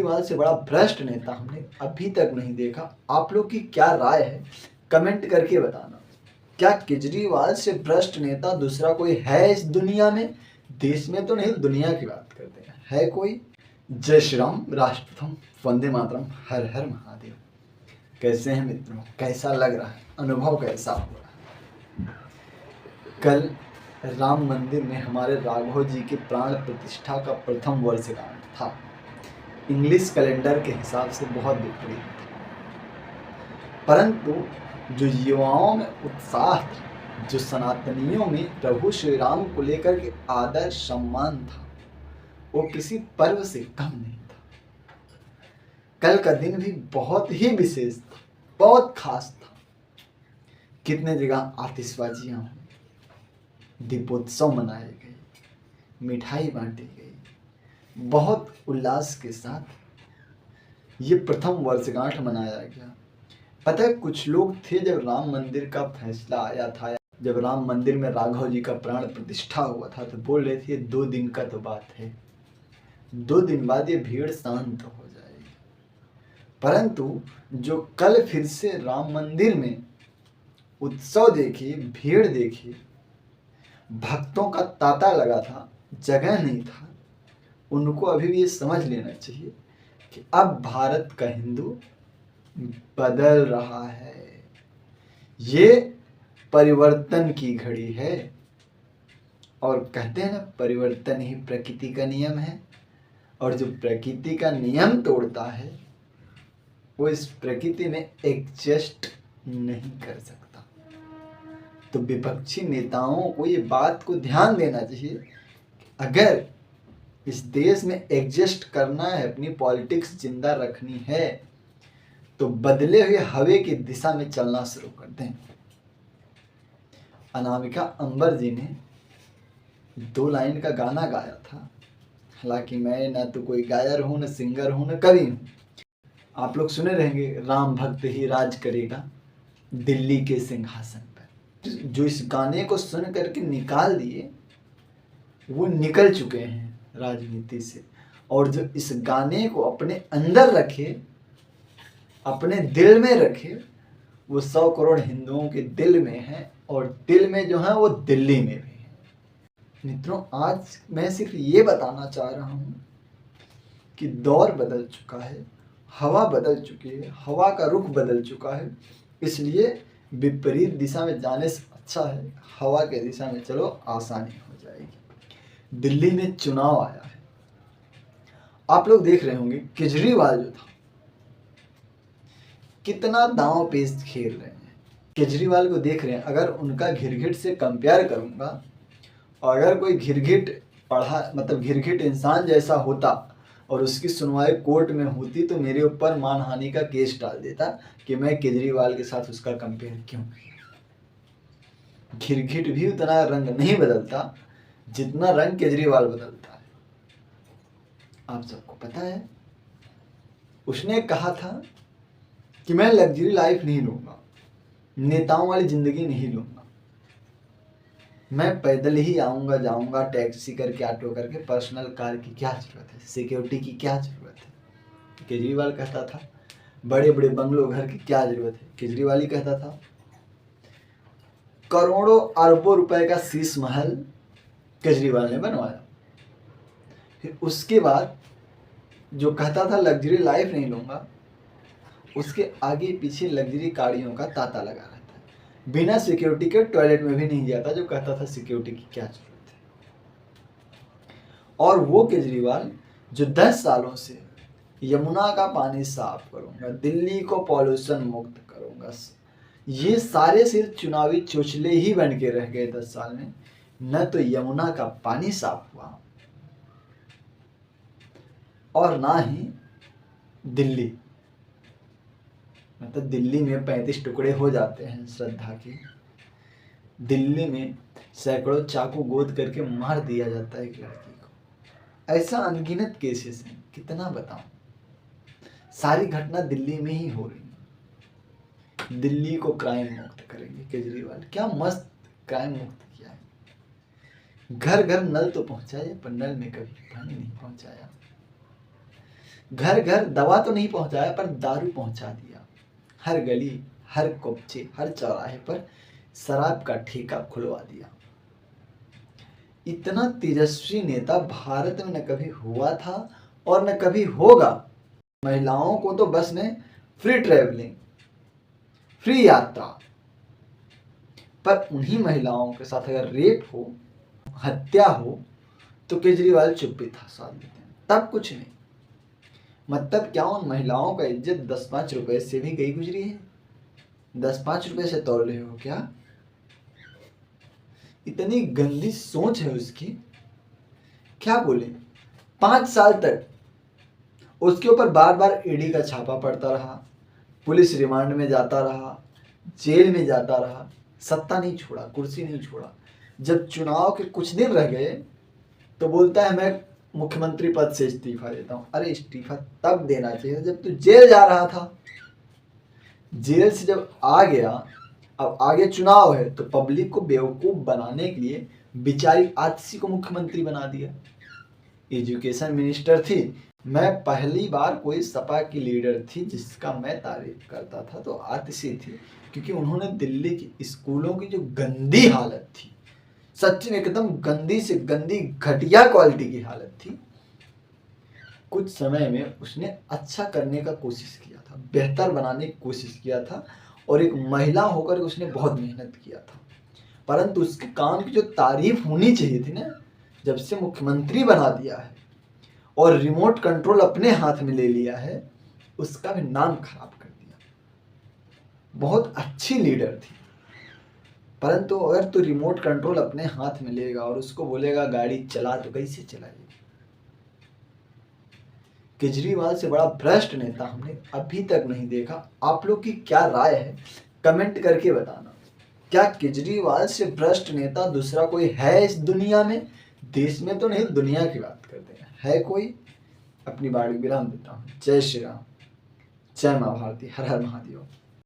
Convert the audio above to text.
केजरीवाल से बड़ा भ्रष्ट नेता हमने अभी तक नहीं देखा। आप लोग की क्या राय है, कमेंट करके बताना। क्या केजरीवाल से भ्रष्ट नेता दूसरा कोई है इस दुनिया में? देश में तो नहीं, दुनिया की बात करते हैं, है कोई? जय श्री राम, राष्ट्र प्रथम, वंदे मातरम, हर हर महादेव। कैसे हैं मित्रों, कैसा लग रहा है, अनुभव कैसा हो रहा है? कल राम मंदिर में हमारे राघव जी की प्राण प्रतिष्ठा का प्रथम वर्षगांठ था। इंग्लिश कैलेंडर के हिसाब से बहुत विपरीत था, परंतु जो युवाओं में उत्साह था, जो सनातनियों में प्रभु श्री राम को लेकर के आदर सम्मान था, वो किसी पर्व से कम नहीं था। कल का दिन भी बहुत ही विशेष था, बहुत खास था। कितने जगह आतिशबाजियां हुई, दीपोत्सव मनाए गए, मिठाई बांटी गई, बहुत उल्लास के साथ ये प्रथम वर्षगांठ मनाया गया। पता है, कुछ लोग थे जब राम मंदिर का फैसला आया था, जब राम मंदिर में राघव जी का प्राण प्रतिष्ठा हुआ था, तो बोल रहे थे 2 दिन का तो बात है, 2 दिन बाद ये भीड़ शांत हो जाएगी। परंतु जो कल फिर से राम मंदिर में उत्सव देखी, भीड़ देखी, भक्तों का तांता लगा था, जगह नहीं था, उनको अभी भी ये समझ लेना चाहिए कि अब भारत का हिंदू बदल रहा है। ये परिवर्तन की घड़ी है, और कहते हैं ना, परिवर्तन ही प्रकृति का नियम है, और जो प्रकृति का नियम तोड़ता है वो इस प्रकृति में एडजस्ट नहीं कर सकता। तो विपक्षी नेताओं को ये बात को ध्यान देना चाहिए, अगर इस देश में एडजस्ट करना है, अपनी पॉलिटिक्स जिंदा रखनी है, तो बदले हुए हवे की दिशा में चलना शुरू कर दें। अनामिका अंबर जी ने 2 लाइन का गाना गाया था। हालांकि मैं ना तो कोई गायर हूं, न सिंगर हूं, न कवि हूं। आप लोग सुने रहेंगे, राम भक्त ही राज करेगा दिल्ली के सिंहासन पर। जो इस गाने को सुन करके निकाल दिए, वो निकल चुके हैं राजनीति से, और जो इस गाने को अपने अंदर रखे, अपने दिल में रखे, वो 100 करोड़ हिंदुओं के दिल में है, और दिल में जो है वो दिल्ली में भी है। मित्रों, आज मैं सिर्फ ये बताना चाह रहा हूँ कि दौर बदल चुका है, हवा बदल चुकी है, हवा का रुख बदल चुका है। इसलिए विपरीत दिशा में जाने से अच्छा है हवा के दिशा में चलो, आसानी हो जाएगी। दिल्ली में चुनाव आया है, आप लोग देख रहे होंगे केजरीवाल जो था कितना दांव पेच खेल रहे हैं। केजरीवाल को देख रहे हैं, अगर उनका घिरघिट से कंपेयर करूंगा, और अगर कोई घिरघिट पढ़ा, मतलब घिरघिट इंसान जैसा होता और उसकी सुनवाई कोर्ट में होती, तो मेरे ऊपर मानहानि का केस डाल देता कि मैं केजरीवाल के साथ उसका कंपेयर क्यों किया। घिरघिट भी उतना रंग नहीं बदलता जितना रंग केजरीवाल बदलता है। आप सबको पता है, उसने कहा था कि मैं लग्जरी लाइफ नहीं लूंगा, नेताओं वाली जिंदगी नहीं लूंगा, मैं पैदल ही आऊंगा जाऊंगा, टैक्सी करके, ऑटो करके, पर्सनल कार की क्या जरूरत है, सिक्योरिटी की क्या जरूरत है। केजरीवाल कहता था बड़े बड़े बंगलों घर की क्या जरूरत है। केजरीवाल ही कहता था करोड़ों अरबों रुपए का शीश महल केजरीवाल ने बनवाया। फिर उसके बाद जो कहता था लग्जरी लाइफ नहीं लूंगा, उसके आगे पीछे लग्जरी गाड़ियों का तांता लगा रहता है, बिना सिक्योरिटी के टॉयलेट में भी नहीं जाता, जो कहता था सिक्योरिटी की क्या जरूरत है। और वो केजरीवाल जो 10 सालों से यमुना का पानी साफ करूंगा, दिल्ली को पॉल्यूशन मुक्त करूंगा, ये सारे सिर्फ चुनावी चोचले ही बन के रह गए 10 साल में। न तो यमुना का पानी साफ हुआ, और ना ही दिल्ली, मतलब दिल्ली में 35 टुकड़े हो जाते हैं श्रद्धा के, दिल्ली में सैकड़ों चाकू गोद करके मार दिया जाता है एक लड़की को। ऐसा अनगिनत केसेस हैं, कितना बताऊं। सारी घटना दिल्ली में ही हो रही है। दिल्ली को क्राइम मुक्त करेंगे केजरीवाल, क्या मस्त क्राइम मुक्त किया है। घर घर नल तो पहुंचाया, पर नल में कभी पानी नहीं पहुंचाया। घर घर दवा तो नहीं पहुंचाया पर दारू पहुंचा दिया। हर गली, हर कोपचे, हर चौराहे पर शराब का ठेका खुलवा दिया। इतना तेजस्वी नेता भारत में न कभी हुआ था और न कभी होगा। महिलाओं को तो बस ने फ्री ट्रेवलिंग, फ्री यात्रा, पर उन्हीं महिलाओं के साथ अगर रेप हो, हत्या हो, तो केजरीवाल चुप भी था, साथ देते हैं, तब कुछ नहीं। मतलब क्या उन महिलाओं का इज्जत 10-5 रुपए से भी गई गुजरी है? 10-5 रुपए से तोड़ रहे हो क्या? इतनी गंदी सोच है उसकी। क्या बोले, 5 साल तक उसके ऊपर बार बार ईडी का छापा पड़ता रहा, पुलिस रिमांड में जाता रहा, जेल में जाता रहा, सत्ता नहीं छोड़ा, कुर्सी नहीं छोड़ा। जब चुनाव के कुछ दिन रह गए तो बोलता है मैं मुख्यमंत्री पद से इस्तीफा देता हूं। अरे इस्तीफा तब देना चाहिए जब तू जेल जा रहा था। जेल से जब आ गया, अब आगे चुनाव है, तो पब्लिक को बेवकूफ बनाने के लिए बेचारी आतिशी को मुख्यमंत्री बना दिया। एजुकेशन मिनिस्टर थी। मैं पहली बार कोई सपा की लीडर थी जिसका मैं तारीफ करता था तो आतिशी थी, क्योंकि उन्होंने दिल्ली की स्कूलों की जो गंदी हालत थी, सच में एकदम गंदी से गंदी घटिया क्वालिटी की हालत थी, कुछ समय में उसने अच्छा करने का कोशिश किया था, बेहतर बनाने की कोशिश किया था, और एक महिला होकर उसने बहुत मेहनत किया था। परंतु उसके काम की जो तारीफ होनी चाहिए थी ना, जब से मुख्यमंत्री बना दिया है और रिमोट कंट्रोल अपने हाथ में ले लिया है, उसका भी नाम खराब कर दिया। बहुत अच्छी लीडर थी, परंतु अगर तू रिमोट कंट्रोल अपने हाथ में लेगा और उसको बोलेगा गाड़ी चला, तो कैसे चलाएगी? केजरीवाल से बड़ा भ्रष्ट नेता हमने अभी तक नहीं देखा। आप लोग की क्या राय है, कमेंट करके बताना। क्या केजरीवाल से भ्रष्ट नेता दूसरा कोई है इस दुनिया में? देश में तो नहीं, दुनिया की बात करते हैं, है कोई? अपनी बाड़ी विराम देता हूँ। जय श्री राम, जय माँ भारती, हर हर महादेव।